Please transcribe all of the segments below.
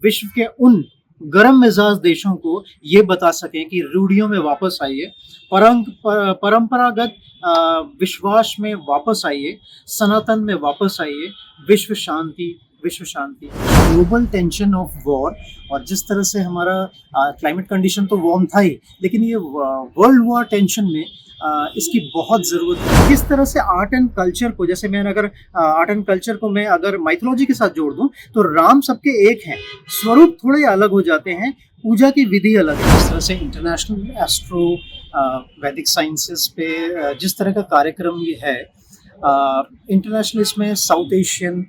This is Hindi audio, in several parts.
विश्व के उन गर्म मिजाज देशों को ये बता सकें कि रूढ़ियों में वापस आइए, परंपरागत विश्वास में वापस आइए, सनातन में वापस आइए, विश्व शांति, विश्व शांति। ग्लोबल टेंशन ऑफ वॉर, और जिस तरह से हमारा क्लाइमेट कंडीशन तो वार्म था ही, लेकिन ये वर्ल्ड वॉर टेंशन में इसकी बहुत ज़रूरत है। किस तरह से आर्ट एंड कल्चर को, जैसे मैं अगर आर्ट एंड कल्चर को मैं अगर माइथोलॉजी के साथ जोड़ दूं, तो राम सबके एक हैं, स्वरूप थोड़े अलग हो जाते हैं, पूजा की विधि अलग है। जिस तरह से इंटरनेशनल एस्ट्रो वैदिक साइंसेस पे जिस तरह का कार्यक्रम ये है, इंटरनेशनल इसमें साउथ एशियन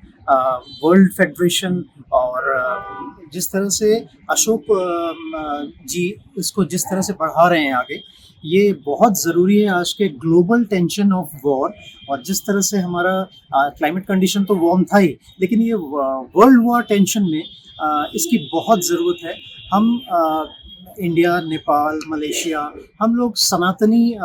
वर्ल्ड फेडरेशन, और जिस तरह से अशोक जी इसको जिस तरह से बढ़ा रहे हैं आगे, ये बहुत ज़रूरी है आज के ग्लोबल टेंशन ऑफ वॉर। और जिस तरह से हमारा क्लाइमेट कंडीशन तो वार्म था ही, लेकिन ये वर्ल्ड वॉर टेंशन में इसकी बहुत ज़रूरत है। हम इंडिया, नेपाल, मलेशिया, हम लोग सनातनी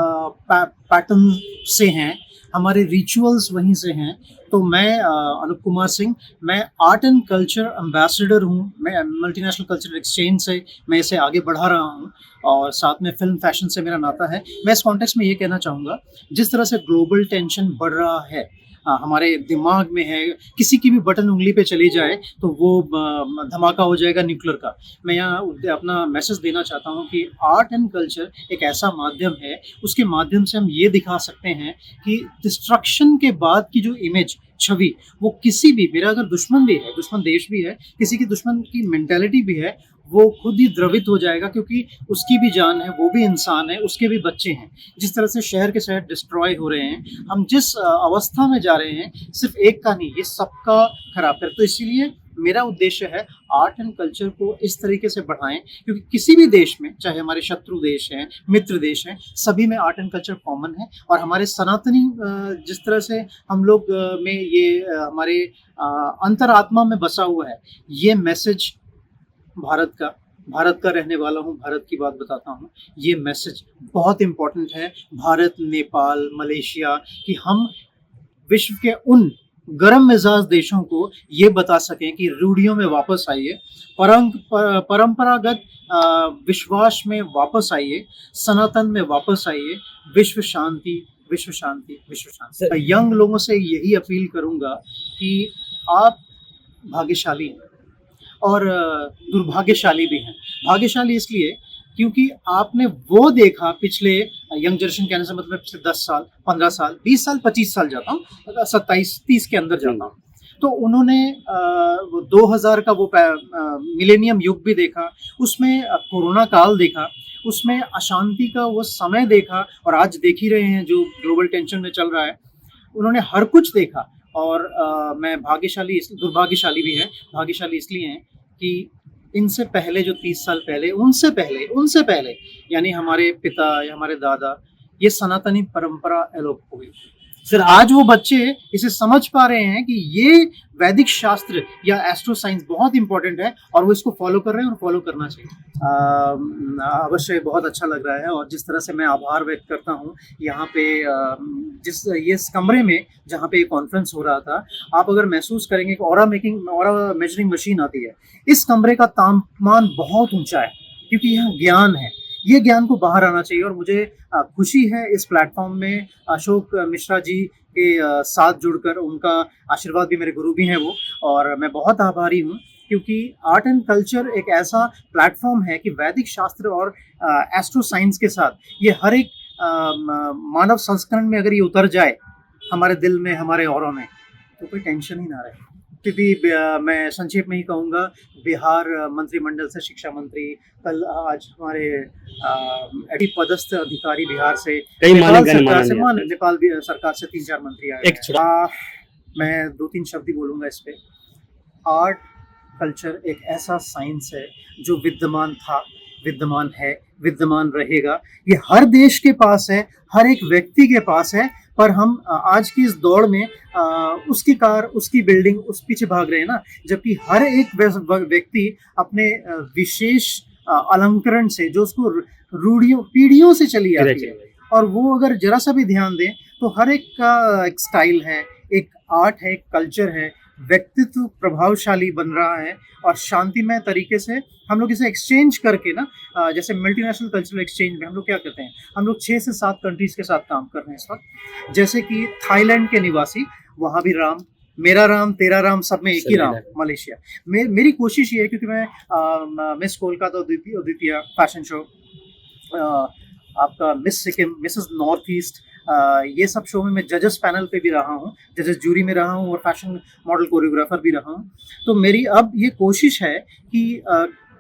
पैटर्न से हैं, हमारे रिचुअल्स वहीं से हैं। तो मैं अनूप कुमार सिंह, मैं आर्ट एंड कल्चर एम्बेसडर हूँ। मैं मल्टीनेशनल कल्चरल एक्सचेंज से मैं इसे आगे बढ़ा रहा हूँ, और साथ में फिल्म फैशन से मेरा नाता है। मैं इस कॉन्टेक्स्ट में ये कहना चाहूँगा, जिस तरह से ग्लोबल टेंशन बढ़ रहा है, हमारे दिमाग में है, किसी की भी बटन उंगली पे चली जाए तो वो धमाका हो जाएगा न्यूक्लियर का। मैं यहाँ अपना मैसेज देना चाहता हूँ कि आर्ट एंड कल्चर एक ऐसा माध्यम है, उसके माध्यम से हम ये दिखा सकते हैं कि डिस्ट्रक्शन के बाद की जो इमेज, छवि, वो किसी भी, मेरा अगर दुश्मन भी है, दुश्मन देश भी है, किसी की दुश्मन की मेंटालिटी भी है, वो खुद ही द्रवित हो जाएगा, क्योंकि उसकी भी जान है, वो भी इंसान है, उसके भी बच्चे हैं। जिस तरह से शहर के शहर डिस्ट्रॉय हो रहे हैं, हम जिस अवस्था में जा रहे हैं, सिर्फ एक का नहीं, ये सबका खराब है। तो इसीलिए मेरा उद्देश्य है आर्ट एंड कल्चर को इस तरीके से बढ़ाएं, क्योंकि किसी भी देश में, चाहे हमारे शत्रु देश हैं, मित्र देश हैं, सभी में आर्ट एंड कल्चर कॉमन है। और हमारे सनातनी जिस तरह से हम लोग में ये हमारे अंतरात्मा में बसा हुआ है, ये मैसेज भारत का रहने वाला हूँ, भारत की बात बताता हूँ, ये मैसेज बहुत इम्पोर्टेंट है भारत, नेपाल, मलेशिया, कि हम विश्व के उन गर्म मिजाज देशों को ये बता सकें कि रूढ़ियों में वापस आइए, परंपरागत विश्वास में वापस आइए, सनातन में वापस आइए, विश्व शांति, विश्व शांति, विश्व शांति। यंग लोगों से यही अपील करूंगा कि आप भाग्यशाली हैं, और दुर्भाग्यशाली भी हैं। भाग्यशाली इसलिए क्योंकि आपने वो देखा पिछले, यंग जनरेशन कहने से मतलब पिछले 10 साल, 15 साल, 20 साल, 25 साल जाता हूँ, 27-30 के अंदर जाता हूँ, तो उन्होंने 2000 का वो मिलेनियम युग भी देखा, उसमें कोरोना काल देखा, उसमें अशांति का वो समय देखा, और आज देख ही रहे हैं जो ग्लोबल टेंशन में चल रहा है। उन्होंने हर कुछ देखा, और मैं भाग्यशाली, दुर्भाग्यशाली भी है। भाग्यशाली इसलिए हैं कि इनसे पहले जो 30 साल पहले, उनसे पहले यानी हमारे पिता या हमारे दादा, ये सनातनी परंपरा एलोप हो गई। फिर आज वो बच्चे इसे समझ पा रहे हैं कि ये वैदिक शास्त्र या एस्ट्रो साइंस बहुत इंपॉर्टेंट है, और वो इसको फॉलो कर रहे हैं, और फॉलो करना चाहिए। अवश्य बहुत अच्छा लग रहा है, और जिस तरह से मैं आभार व्यक्त करता हूँ यहाँ पे, इस कमरे में जहाँ पे कॉन्फ्रेंस हो रहा था, आप अगर महसूस करेंगे कि ऑरा मेजरिंग मशीन आती है, इस कमरे का तापमान बहुत ऊंचा है, क्योंकि यहाँ ज्ञान है। ये ज्ञान को बाहर आना चाहिए, और मुझे खुशी है इस प्लेटफॉर्म में अशोक मिश्रा जी के साथ जुड़कर, उनका आशीर्वाद भी, मेरे गुरु भी हैं वो, और मैं बहुत आभारी हूँ, क्योंकि आर्ट एंड कल्चर एक ऐसा प्लेटफॉर्म है कि वैदिक शास्त्र और एस्ट्रो साइंस के साथ ये हर एक मानव संस्करण में अगर ये उतर जाए, हमारे दिल में, हमारे औरों में, तो कोई टेंशन ही ना रहे। क्योंकि मैं संक्षेप में ही कहूँगा, बिहार मंत्रिमंडल से शिक्षा मंत्री, कल आज हमारे एडी पदस्थ अधिकारी बिहार से, नेपाल सरकार से 3-4 मंत्री आए। मैं 2-3 शब्द ही बोलूँगा इस पे। आर्ट कल्चर एक ऐसा साइंस है जो विद्यमान था, विद्यमान है, विद्यमान रहेगा। ये हर देश के पास है, हर एक व्यक्ति के पास है, पर हम आज की इस दौड़ में उसकी कार, उसकी बिल्डिंग, उस पीछे भाग रहे हैं ना, जबकि हर एक व्यक्ति अपने विशेष अलंकरण से, जो उसको रूढ़ियों, पीढ़ियों से चली आती है, और वो अगर जरा सा भी ध्यान दें तो हर एक का एक स्टाइल है, एक आर्ट है, एक कल्चर है, व्यक्तित्व प्रभावशाली बन रहा है और शांतिमय तरीके से हम लोग इसे एक्सचेंज करके ना, जैसे मल्टीनेशनल कल्चरल एक्सचेंज में हम लोग क्या करते हैं, हम लोग 6 से 7 कंट्रीज के साथ काम कर रहे हैं इस वक्त। जैसे कि थाईलैंड के निवासी, वहाँ भी राम, मेरा राम तेरा राम सब में एक ही राम। मलेशिया मेरी कोशिश ये है, क्योंकि मैं मिस कोलकाता द्वितीय फैशन शो, आपका miss Sikkim, Mrs north east, ये सब शो में मैं जजेस पैनल पे भी रहा हूँ, जजेस जूरी में रहा हूँ और फैशन मॉडल कोरियोग्राफर भी रहा हूँ। तो मेरी अब ये कोशिश है कि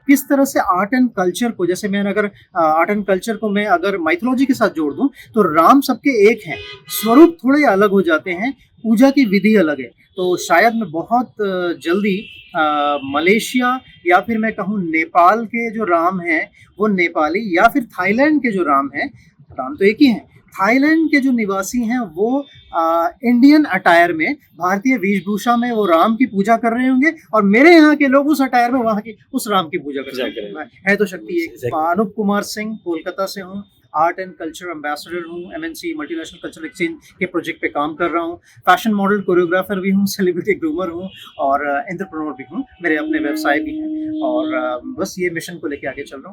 किस तरह से आर्ट एंड कल्चर को, जैसे मैं अगर आर्ट एंड कल्चर को मैं अगर माइथोलॉजी के साथ जोड़ दूं, तो राम सबके एक हैं, स्वरूप थोड़े अलग हो जाते हैं, पूजा की विधि अलग है। तो शायद मैं बहुत जल्दी मलेशिया या फिर मैं कहूँ नेपाल के जो राम हैं वो नेपाली, या फिर थाईलैंड के जो राम हैं, राम तो एक ही हैं, थाईलैंड के जो निवासी हैं वो इंडियन अटायर में, भारतीय वेशभूषा में वो राम की पूजा कर रहे होंगे, और मेरे यहाँ के लोग उस अटायर में वहाँ की उस राम की पूजा कर रहे होंगे। है तो शक्ति एक। अनूप कुमार सिंह, कोलकाता से हूँ, आर्ट एंड कल्चर एम्बेसडर हूँ, एमएनसी मल्टीनेशनल कल्चरल एक्सचेंज के प्रोजेक्ट पे काम कर रहा हूँ, फैशन मॉडल कोरियोग्राफर भी हूँ, सेलिब्रिटी ग्रूमर हूँ और एंटरप्रेन्योर भी हूँ, मेरे अपने व्यवसाय भी हैं, और बस ये मिशन को लेके आगे चल रहा हूँ।